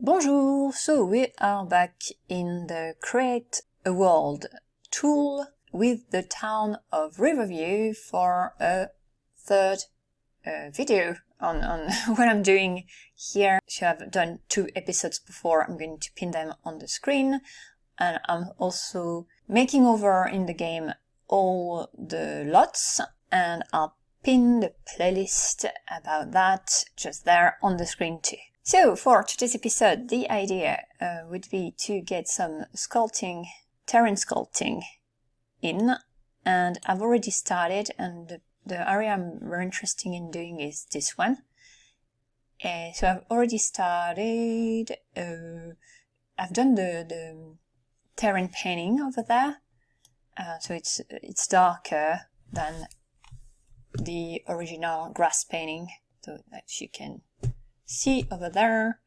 Bonjour! So we are back in the Create a World tool with the town of Riverview for a third video on what I'm doing here. So I've done 2 episodes before. I'm going to pin them on the screen, and I'm also making over in the game all the lots, and I'll pin the playlist about that just there on the screen too. So for today's episode, the idea would be to get some sculpting, terrain sculpting in, and I've already started, and the area I'm very interested in doing is this one. So I've already started, I've done the terrain painting over there, so it's darker than the original grass painting, so that you can see over there.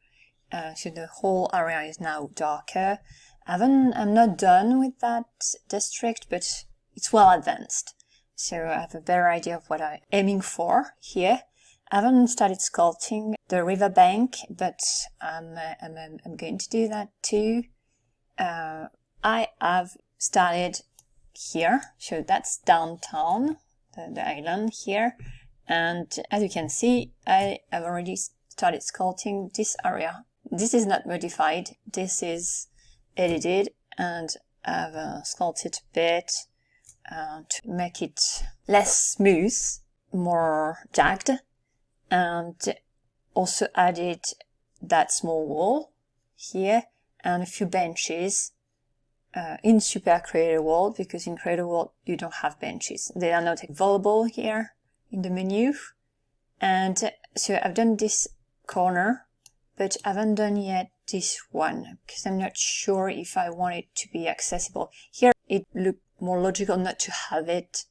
So the whole area is now darker. I'm not done with that district, but it's well advanced. So I have a better idea of what I'm aiming for here. I haven't started sculpting the riverbank, but I'm going to do that too. I have started here, so that's downtown, the island here. And as you can see, I have already started sculpting this area. This is not modified, this is edited, and I've sculpted a bit to make it less smooth, more jagged, and also added that small wall here and a few benches in Super Create a World, because in Create a World you don't have benches. They are not available here in the menu. And so I've done this corner, but I haven't done yet this one, because I'm not sure if I want it to be accessible. Here it looked more logical not to have it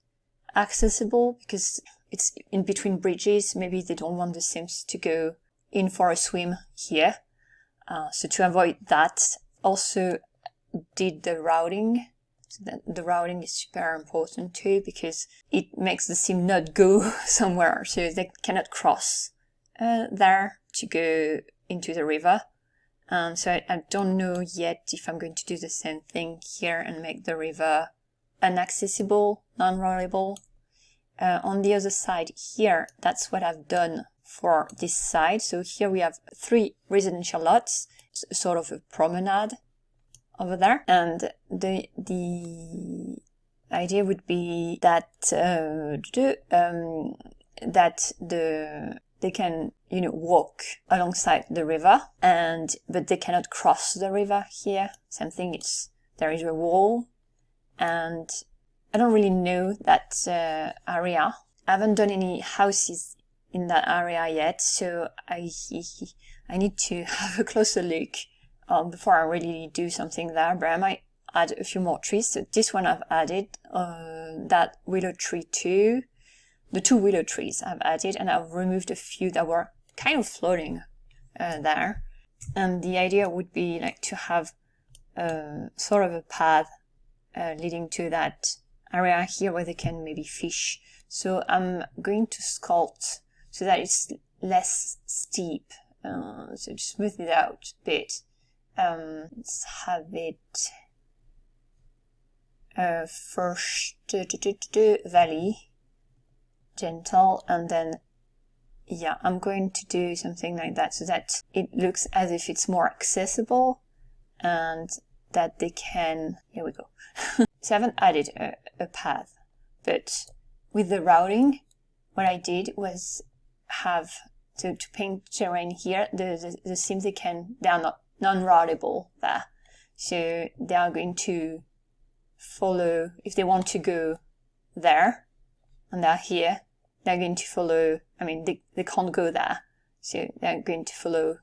accessible, because it's in between bridges. Maybe they don't want the Sims to go in for a swim here. So to avoid that, also did the routing. So that the routing is super important too, because it makes the Sim not go somewhere, so they cannot cross there to go into the river. So I don't know yet if I'm going to do the same thing here and make the river inaccessible, non-rollable. On the other side here, that's what I've done for this side. So here we have 3 residential lots, sort of a promenade over there, and the idea would be that they can, walk alongside the river, but they cannot cross the river here. Same thing, there is a wall, and I don't really know that area. I haven't done any houses in that area yet, so I need to have a closer look before I really do something there, but I might add a few more trees. So this one I've added, that willow tree too. The 2 willow trees I've added, and I've removed a few that were kind of floating there. And the idea would be like to have sort of a path leading to that area here where they can maybe fish. So I'm going to sculpt so that it's less steep, so to smooth it out a bit. Let's have it first valley, gentle, and then I'm going to do something like that so that it looks as if it's more accessible and that they can, here we go. So I haven't added a path, but with the routing, what I did was have to paint terrain here. The Sims, they are not non-routable there, so they are going to follow. If they want to go there and they're here, they're going to follow. I mean, they can't go there, so they're going to follow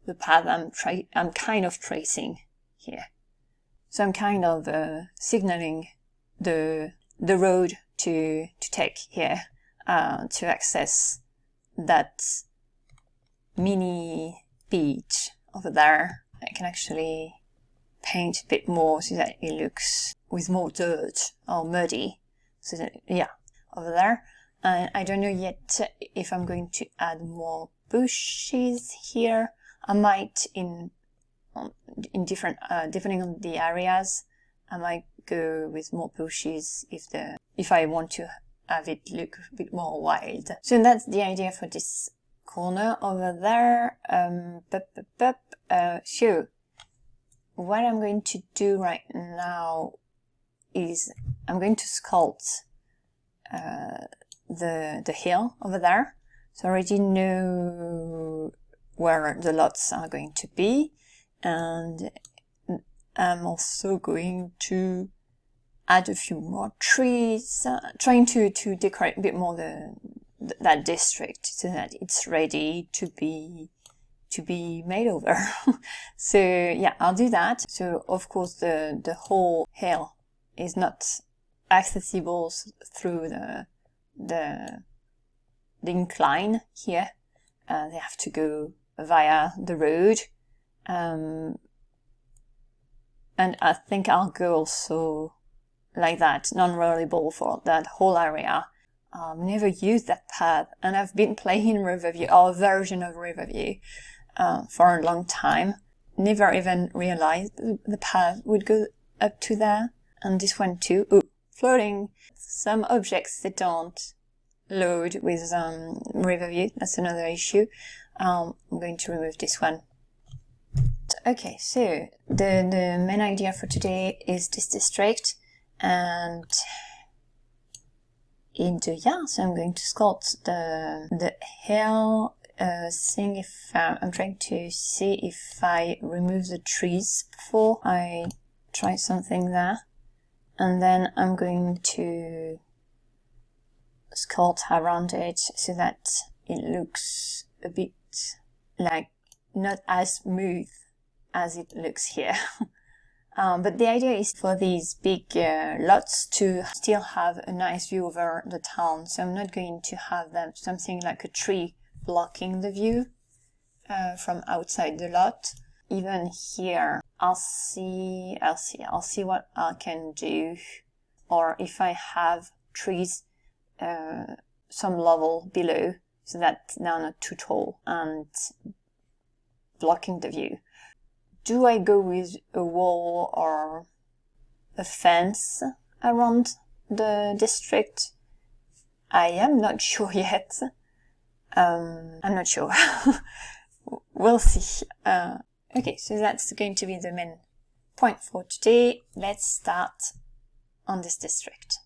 the path I'm kind of tracing here. So I'm kind of signaling the road to take here to access that mini beach over there. I can actually paint a bit more so that it looks with more dirt or muddy. So that, over there. And I don't know yet if I'm going to add more bushes here. I might, in different, depending on the areas, I might go with more bushes if I want to have it look a bit more wild. So that's the idea for this corner over there. So what I'm going to do right now is I'm going to sculpt the hill over there. So I already know where the lots are going to be, and I'm also going to add a few more trees, trying to decorate a bit more that district so that it's ready to be made over. So yeah, I'll do that. So of course the whole hill is not accessible through the incline here. They have to go via the road. And I think I'll go also like that, non-rollable for that whole area. I've never used that path, and I've been playing Riverview, or a version of Riverview, for a long time. Never even realized the path would go up to there, and this one too. Ooh, floating. Some objects that don't load with Riverview, that's another issue. I'm going to remove this one. Okay, so the main idea for today is this district, and so I'm going to sculpt the hill, seeing if I'm trying to see if I remove the trees before I try something there, and then I'm going to sculpt around it so that it looks a bit like not as smooth as it looks here. But the idea is for these big lots to still have a nice view over the town. So I'm not going to have something like a tree blocking the view from outside the lot. Even here, I'll see what I can do, or if I have trees some level below, so that they're not too tall and blocking the view. Do I go with a wall or a fence around the district? I am not sure yet. I'm not sure. We'll see. Okay, so that's going to be the main point for today. Let's start on this district.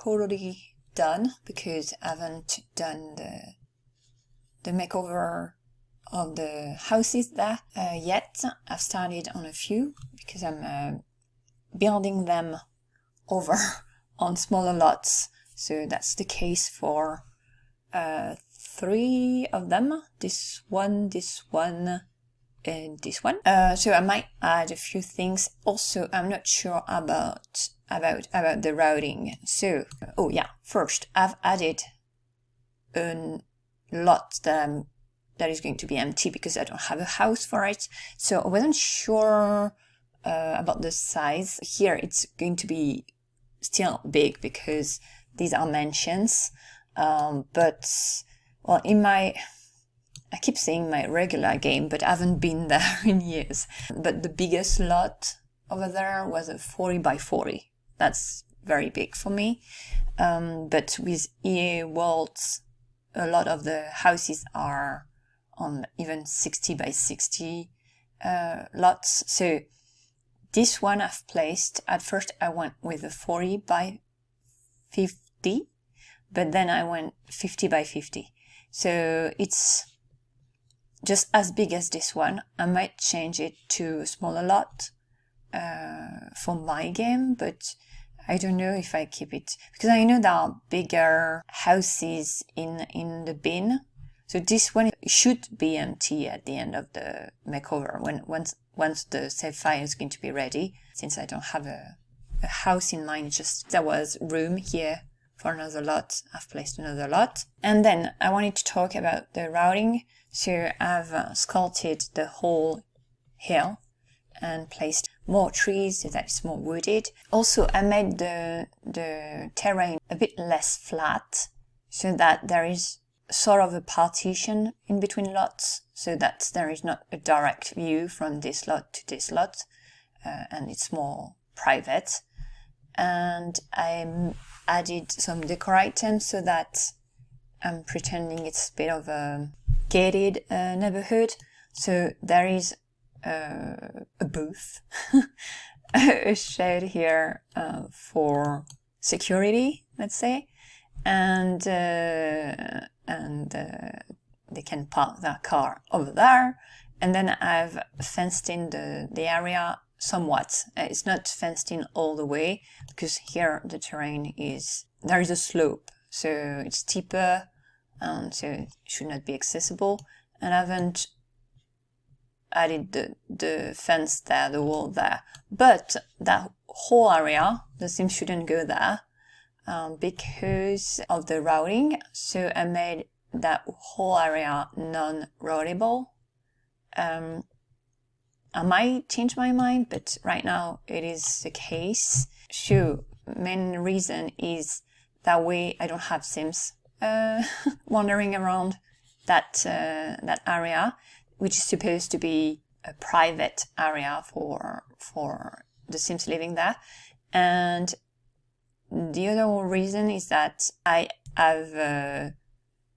totally done because I haven't done the makeover of the houses there yet. I've started on a few because I'm building them over on smaller lots. So that's the case for 3 of them. This one, and this one. So I might add a few things. Also, I'm not sure about the routing. So, oh yeah, first I've added a lot that is going to be empty because I don't have a house for it. So I wasn't sure about the size. Here it's going to be still big because these are mansions. But, well, I keep saying my regular game, but I haven't been there in years. But the biggest lot over there was a 40 by 40. That's very big for me. But with EA Worlds, a lot of the houses are on even 60 by 60 lots. So this one I've placed, at first I went with a 40 by 50, but then I went 50 by 50. So it's just as big as this one. I might change it to a smaller lot for my game, but I don't know if I keep it, because I know there are bigger houses in the bin. So this one should be empty at the end of the makeover once the save file is going to be ready. Since I don't have a house in mind, just there was room here for another lot. I've placed another lot. And then I wanted to talk about the routing. So I've sculpted the whole hill and placed more trees so that it's more wooded. Also, I made the terrain a bit less flat so that there is sort of a partition in between lots so that there is not a direct view from this lot to this lot, and it's more private. And I added some decor items so that I'm pretending it's a bit of a gated neighborhood. So there is a booth, a shed here for security, let's say, and they can park their car over there. And then I've fenced in the area somewhat. It's not fenced in all the way because here the terrain there is a slope, so it's steeper, so it should not be accessible. And I haven't added the fence there, the wall there, but that whole area, the Sims shouldn't go there because of the routing. So I made that whole area non-routable. I might change my mind, but right now it is the case. So main reason is that way I don't have Sims wandering around that area, which is supposed to be a private area for the Sims living there. And the other reason is that I have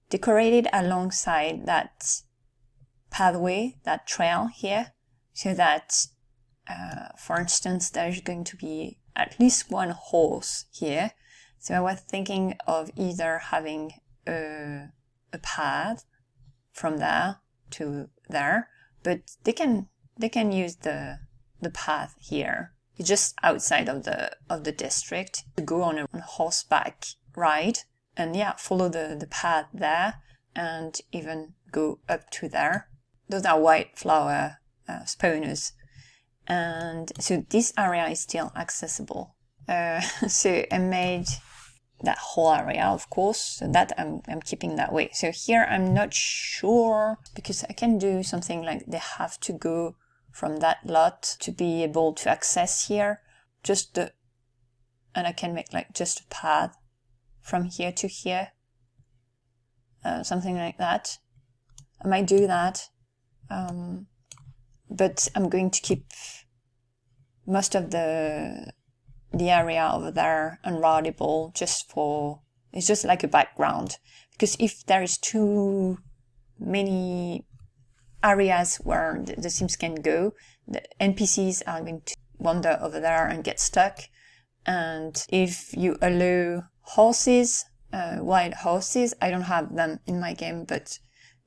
decorated alongside that pathway, that trail here, so that, for instance, there's going to be at least one horse here. So I was thinking of either having a path from there to there, but they can use the path here. It's just outside of the district to go on a horseback ride and follow the path there and even go up to there. Those are white flower spawners, and so this area is still accessible. So I made that whole area, of course, so that I'm keeping that way. So here I'm not sure, because I can do something like they have to go from that lot to be able to access here, and I can make like just a path from here to here, something like that. I might do that, but I'm going to keep most of the area over there unroutable, it's just like a background, because if there is too many areas where the Sims can go, the NPCs are going to wander over there and get stuck. And if you allow horses, wild horses. I don't have them in my game, but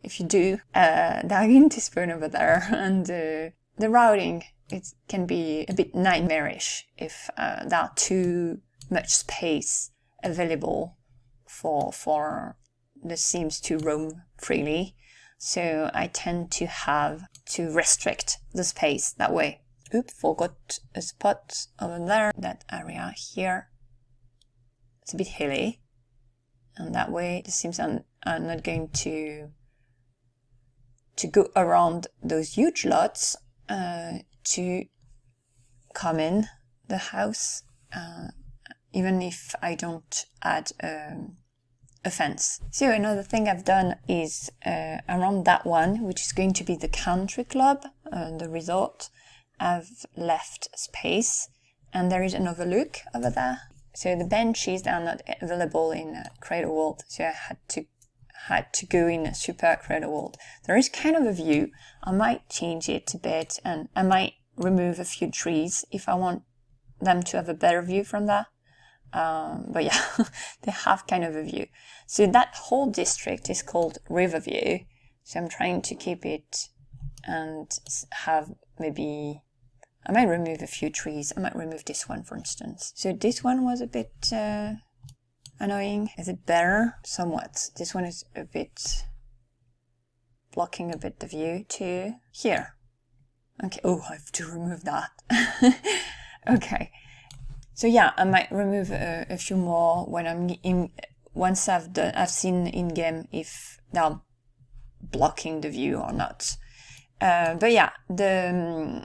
if you do, they're going to spawn over there. And the routing, it can be a bit nightmarish if there are too much space available for the Sims to roam freely. So I tend to have to restrict the space that way. Oops, forgot a spot over there. That area here, it's a bit hilly, and that way the Sims are not going to go around those huge lots to come in the house, even if I don't add a fence. So another thing I've done is around that one, which is going to be the country club, the resort, I've left space, and there is an overlook over there. So the benches are not available in Create a World, so I had to go in a Super Create a World. There is kind of a view. I might change it a bit, and I might remove a few trees if I want them to have a better view from there. But yeah, they have kind of a view. So that whole district is called Riverview. So I'm trying to keep it and have maybe, I might remove a few trees. I might remove this one, for instance. So this one was a bit annoying. Is it better? Somewhat. This one is a bit blocking a bit the view too. Here. Okay. Oh, I have to remove that. Okay. So yeah, I might remove a few more when I'm in. Once I've seen in game if they're blocking the view or not. But yeah, the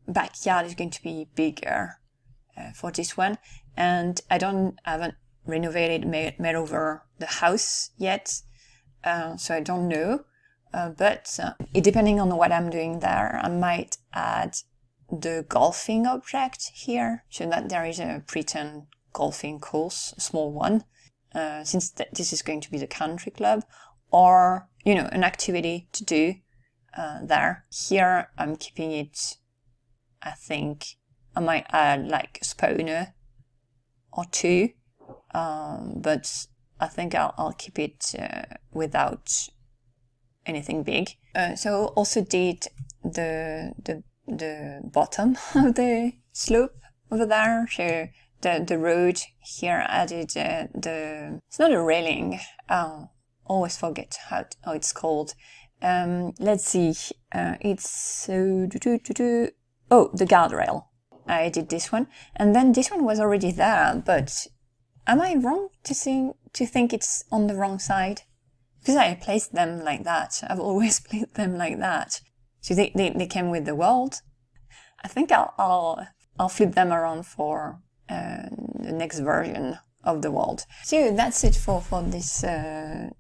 backyard is going to be bigger for this one, and I haven't renovated, made over the house yet, so I don't know. But depending on what I'm doing there, I might add the golfing object here, so that there is a pretend golfing course, a small one, since this is going to be the country club, or an activity to do there. Here I'm keeping it. I think I might add like a spawner or two, but I think I'll keep it without anything big. So also did the bottom of the slope over there. So the road here added it's not a railing. Always forget how it's called. Let's see. It's the guardrail. I did this one, and then this one was already there. But am I wrong to think it's on the wrong side? Because I placed them like that. I've always placed them like that. So they came with the world. I think I'll flip them around for the next version of the world. So that's it for this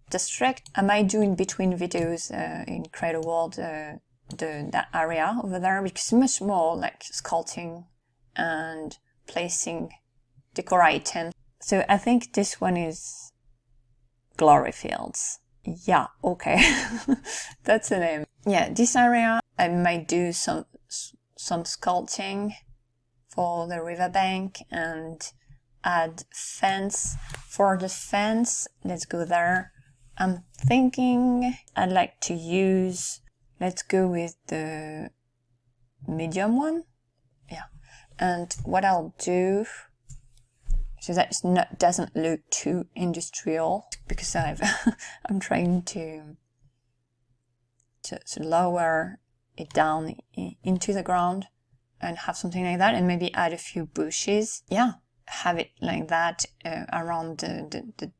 district. I might do in between videos in Create a World that area over there, because it's much more like sculpting and placing decor items. So I think this one is Glory Fields. Yeah, okay. That's the name. Yeah, this area I might do some sculpting for the riverbank and add fence. For the fence, let's go there. I'm thinking I'd like to use, let's go with the medium one. Yeah. And what I'll do, so that doesn't look too industrial, because I'm trying to lower it down into the ground and have something like that, and maybe add a few bushes. Yeah, have it like that around the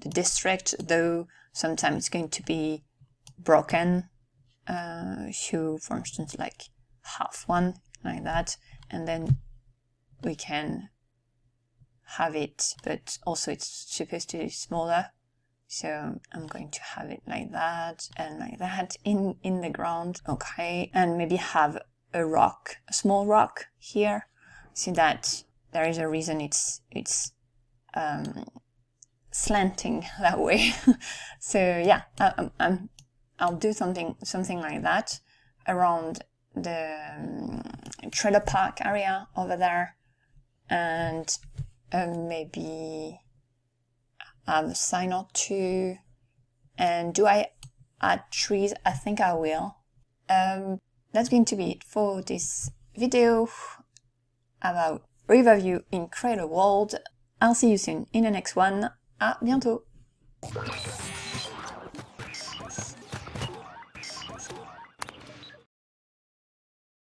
district, though sometimes it's going to be broken. So for instance, like half one like that, and then we can have it, but also it's supposed to be smaller. So I'm going to have it like that and like that in the ground. Okay, and maybe have a rock, a small rock here, so that there is a reason it's slanting that way. So yeah, I'll do something like that around the trailer park area over there, and maybe add a sign or two. And do I add trees? I think I will. That's going to be it for this video about Riverview in Create a World. I'll see you soon in the next one. À bientôt!